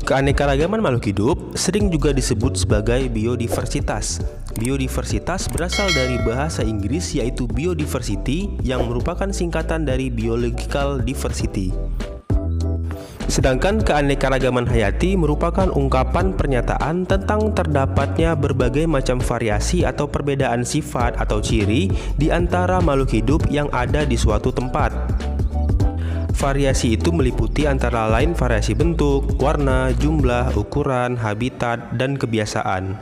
Keanekaragaman makhluk hidup sering juga disebut sebagai biodiversitas. Biodiversitas berasal dari bahasa Inggris yaitu biodiversity yang merupakan singkatan dari biological diversity. Sedangkan keanekaragaman hayati merupakan ungkapan pernyataan tentang terdapatnya berbagai macam variasi atau perbedaan sifat atau ciri di antara makhluk hidup yang ada di suatu tempat. Variasi itu meliputi antara lain variasi bentuk, warna, jumlah, ukuran, habitat, dan kebiasaan.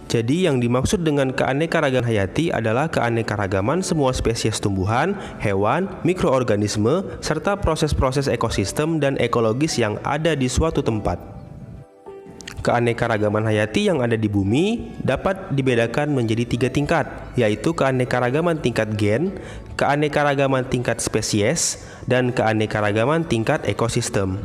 Jadi yang dimaksud dengan keanekaragaman hayati adalah keanekaragaman semua spesies tumbuhan, hewan, mikroorganisme, serta proses-proses ekosistem dan ekologis yang ada di suatu tempat. Keanekaragaman hayati yang ada di bumi dapat dibedakan menjadi 3 tingkat, yaitu keanekaragaman tingkat gen, keanekaragaman tingkat spesies, dan keanekaragaman tingkat ekosistem.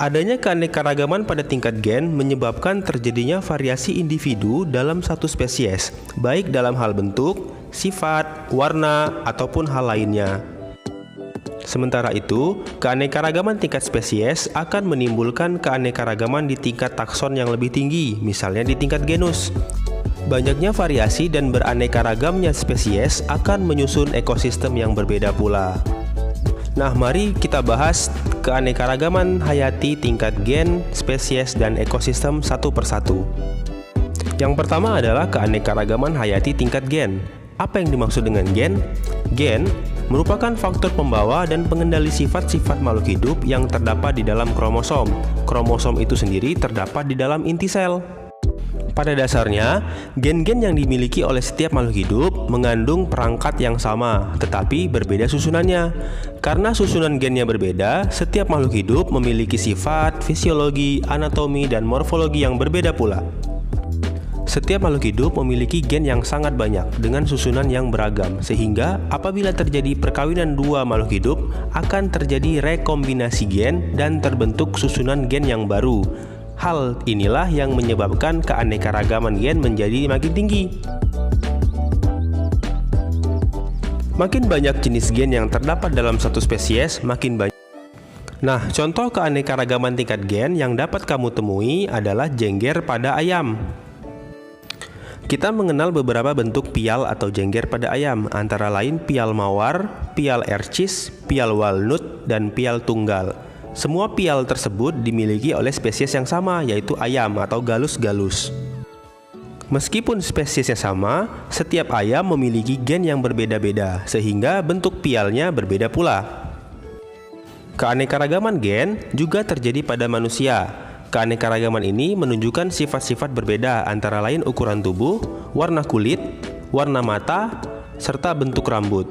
Adanya keanekaragaman pada tingkat gen menyebabkan terjadinya variasi individu dalam satu spesies, baik dalam hal bentuk, sifat, warna, ataupun hal lainnya. Sementara itu, keanekaragaman tingkat spesies akan menimbulkan keanekaragaman di tingkat takson yang lebih tinggi, misalnya di tingkat genus. Banyaknya variasi dan beraneka-ragamnya spesies akan menyusun ekosistem yang berbeda pula. Nah, mari kita bahas keanekaragaman hayati tingkat gen, spesies, dan ekosistem satu persatu. Yang pertama adalah keanekaragaman hayati tingkat gen. Apa yang dimaksud dengan gen? Gen merupakan faktor pembawa dan pengendali sifat-sifat makhluk hidup yang terdapat di dalam kromosom. Kromosom itu sendiri terdapat di dalam inti sel. Pada dasarnya, gen-gen yang dimiliki oleh setiap makhluk hidup mengandung perangkat yang sama, tetapi berbeda susunannya. Karena susunan gennya berbeda, setiap makhluk hidup memiliki sifat, fisiologi, anatomi, dan morfologi yang berbeda pula. Setiap makhluk hidup memiliki gen yang sangat banyak dengan susunan yang beragam, sehingga apabila terjadi perkawinan dua makhluk hidup, akan terjadi rekombinasi gen dan terbentuk susunan gen yang baru. Hal inilah yang menyebabkan keanekaragaman gen menjadi makin tinggi. Makin banyak jenis gen yang terdapat dalam satu spesies, makin banyak. Nah, contoh keanekaragaman tingkat gen yang dapat kamu temui adalah jengger pada ayam. Kita mengenal beberapa bentuk pial atau jengger pada ayam, antara lain pial mawar, pial ercis, pial walnut, dan pial tunggal. Semua pial tersebut dimiliki oleh spesies yang sama, yaitu ayam atau galus-galus. Meskipun spesiesnya sama, setiap ayam memiliki gen yang berbeda-beda, sehingga bentuk pialnya berbeda pula. Keanekaragaman gen juga terjadi pada manusia. Keanekaragaman ini menunjukkan sifat-sifat berbeda antara lain ukuran tubuh, warna kulit, warna mata, serta bentuk rambut.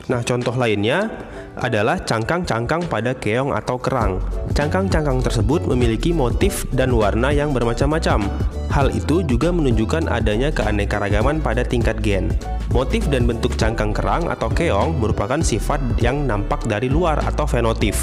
Nah, contoh lainnya adalah cangkang-cangkang pada keong atau kerang. Cangkang-cangkang tersebut memiliki motif dan warna yang bermacam-macam. Hal itu juga menunjukkan adanya keanekaragaman pada tingkat gen. Motif dan bentuk cangkang kerang atau keong merupakan sifat yang nampak dari luar atau fenotip.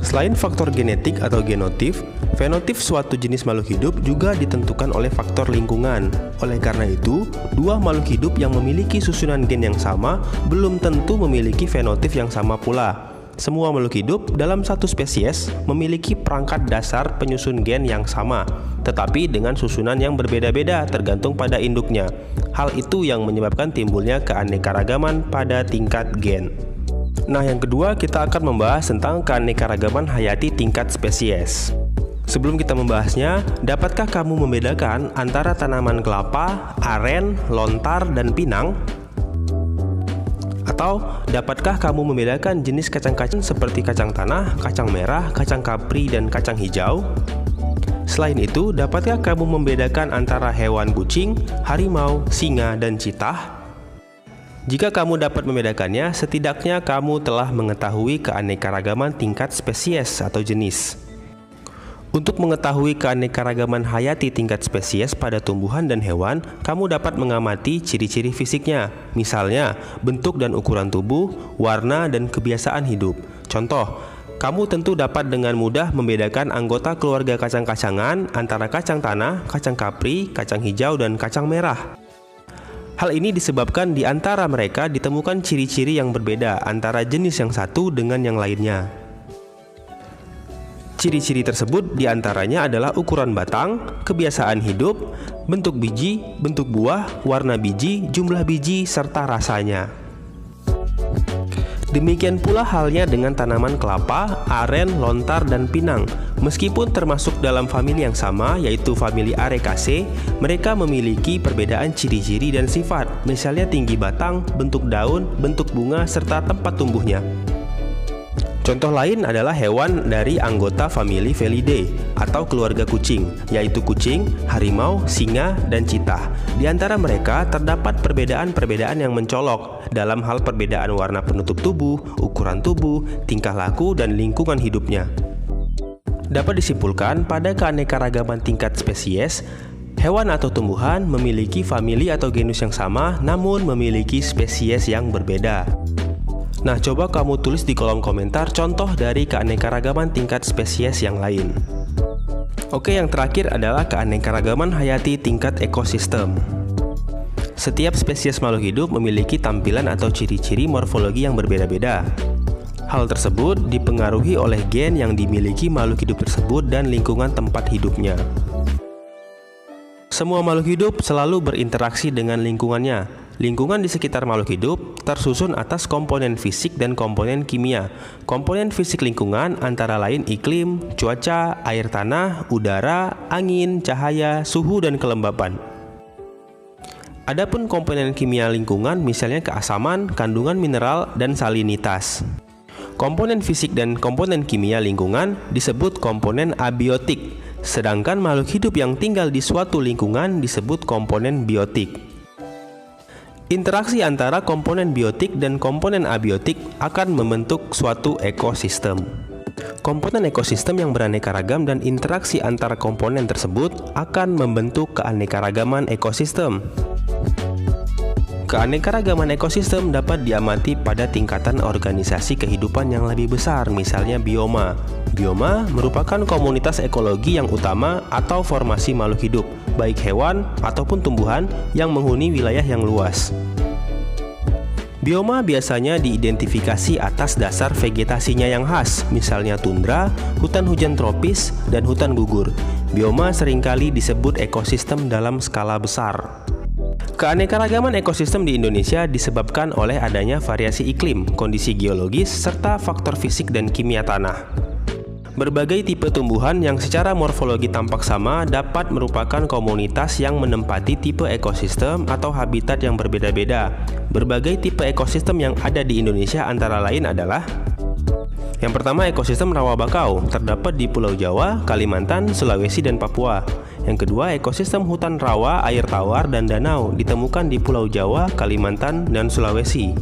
Selain faktor genetik atau genotip, fenotip suatu jenis makhluk hidup juga ditentukan oleh faktor lingkungan. Oleh karena itu, dua makhluk hidup yang memiliki susunan gen yang sama belum tentu memiliki fenotip yang sama pula. Semua makhluk hidup dalam satu spesies memiliki perangkat dasar penyusun gen yang sama, tetapi dengan susunan yang berbeda-beda tergantung pada induknya. Hal itu yang menyebabkan timbulnya keanekaragaman pada tingkat gen. Nah, yang kedua kita akan membahas tentang keanekaragaman hayati tingkat spesies. Sebelum kita membahasnya, dapatkah kamu membedakan antara tanaman kelapa, aren, lontar, dan pinang? Atau dapatkah kamu membedakan jenis kacang-kacang seperti kacang tanah, kacang merah, kacang kapri, dan kacang hijau? Selain itu, dapatkah kamu membedakan antara hewan kucing, harimau, singa, dan citah? Jika kamu dapat membedakannya, setidaknya kamu telah mengetahui keanekaragaman tingkat spesies atau jenis. Untuk mengetahui keanekaragaman hayati tingkat spesies pada tumbuhan dan hewan, kamu dapat mengamati ciri-ciri fisiknya, misalnya bentuk dan ukuran tubuh, warna, dan kebiasaan hidup. Contoh, kamu tentu dapat dengan mudah membedakan anggota keluarga kacang-kacangan antara kacang tanah, kacang kapri, kacang hijau, dan kacang merah. Hal ini disebabkan di antara mereka ditemukan ciri-ciri yang berbeda antara jenis yang satu dengan yang lainnya. Ciri-ciri tersebut diantaranya adalah ukuran batang, kebiasaan hidup, bentuk biji, bentuk buah, warna biji, jumlah biji, serta rasanya. Demikian pula halnya dengan tanaman kelapa, aren, lontar, dan pinang. Meskipun termasuk dalam famili yang sama, yaitu famili Arecaceae, mereka memiliki perbedaan ciri-ciri dan sifat, misalnya tinggi batang, bentuk daun, bentuk bunga, serta tempat tumbuhnya. Contoh lain adalah hewan dari anggota famili Felidae atau keluarga kucing, yaitu kucing, harimau, singa, dan citah. Di antara mereka terdapat perbedaan-perbedaan yang mencolok dalam hal perbedaan warna penutup tubuh, ukuran tubuh, tingkah laku, dan lingkungan hidupnya. Dapat disimpulkan pada keanekaragaman tingkat spesies, hewan atau tumbuhan memiliki famili atau genus yang sama namun memiliki spesies yang berbeda. Nah, coba kamu tulis di kolom komentar contoh dari keanekaragaman tingkat spesies yang lain. Oke, yang terakhir adalah keanekaragaman hayati tingkat ekosistem. Setiap spesies makhluk hidup memiliki tampilan atau ciri-ciri morfologi yang berbeda-beda. Hal tersebut dipengaruhi oleh gen yang dimiliki makhluk hidup tersebut dan lingkungan tempat hidupnya. Semua makhluk hidup selalu berinteraksi dengan lingkungannya. Lingkungan di sekitar makhluk hidup tersusun atas komponen fisik dan komponen kimia. Komponen fisik lingkungan antara lain iklim, cuaca, air tanah, udara, angin, cahaya, suhu, dan kelembapan. Adapun komponen kimia lingkungan misalnya keasaman, kandungan mineral, dan salinitas. Komponen fisik dan komponen kimia lingkungan disebut komponen abiotik, sedangkan makhluk hidup yang tinggal di suatu lingkungan disebut komponen biotik. Interaksi antara komponen biotik dan komponen abiotik akan membentuk suatu ekosistem. Komponen ekosistem yang beraneka ragam dan interaksi antara komponen tersebut akan membentuk keanekaragaman ekosistem. Keanekaragaman ekosistem dapat diamati pada tingkatan organisasi kehidupan yang lebih besar, misalnya bioma. Bioma merupakan komunitas ekologi yang utama atau formasi makhluk hidup, baik hewan ataupun tumbuhan yang menghuni wilayah yang luas. Bioma biasanya diidentifikasi atas dasar vegetasinya yang khas, misalnya tundra, hutan hujan tropis, dan hutan gugur. Bioma seringkali disebut ekosistem dalam skala besar. Keanekaragaman ekosistem di Indonesia disebabkan oleh adanya variasi iklim, kondisi geologis, serta faktor fisik dan kimia tanah. Berbagai tipe tumbuhan yang secara morfologi tampak sama dapat merupakan komunitas yang menempati tipe ekosistem atau habitat yang berbeda-beda. Berbagai tipe ekosistem yang ada di Indonesia antara lain adalah: yang pertama, ekosistem rawa bakau, terdapat di Pulau Jawa, Kalimantan, Sulawesi, dan Papua. Yang kedua, ekosistem hutan rawa, air tawar, dan danau, ditemukan di Pulau Jawa, Kalimantan, dan Sulawesi.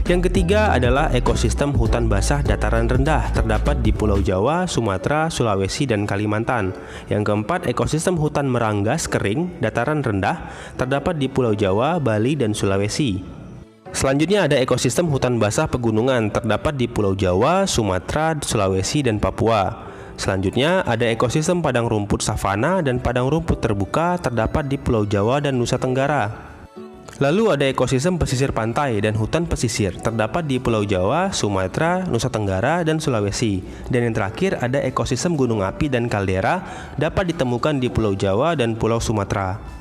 Yang ketiga adalah ekosistem hutan basah dataran rendah, terdapat di Pulau Jawa, Sumatera, Sulawesi, dan Kalimantan. Yang keempat, ekosistem hutan meranggas kering, dataran rendah, terdapat di Pulau Jawa, Bali, dan Sulawesi. Selanjutnya ada ekosistem hutan basah pegunungan, terdapat di Pulau Jawa, Sumatera, Sulawesi, dan Papua. Selanjutnya ada ekosistem padang rumput savana dan padang rumput terbuka, terdapat di Pulau Jawa dan Nusa Tenggara. Lalu ada ekosistem pesisir pantai dan hutan pesisir, terdapat di Pulau Jawa, Sumatera, Nusa Tenggara, dan Sulawesi. Dan yang terakhir ada ekosistem gunung api dan kaldera, dapat ditemukan di Pulau Jawa dan Pulau Sumatera.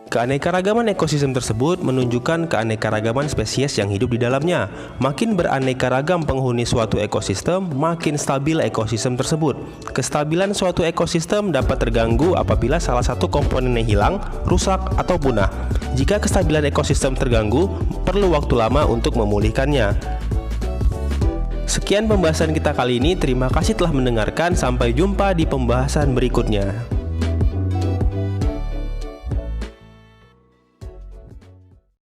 Keanekaragaman ekosistem tersebut menunjukkan keanekaragaman spesies yang hidup di dalamnya. Makin beraneka ragam penghuni suatu ekosistem, makin stabil ekosistem tersebut. Kestabilan suatu ekosistem dapat terganggu apabila salah satu komponennya hilang, rusak, atau punah. Jika kestabilan ekosistem terganggu, perlu waktu lama untuk memulihkannya. Sekian pembahasan kita kali ini. Terima kasih telah mendengarkan. Sampai jumpa di pembahasan berikutnya.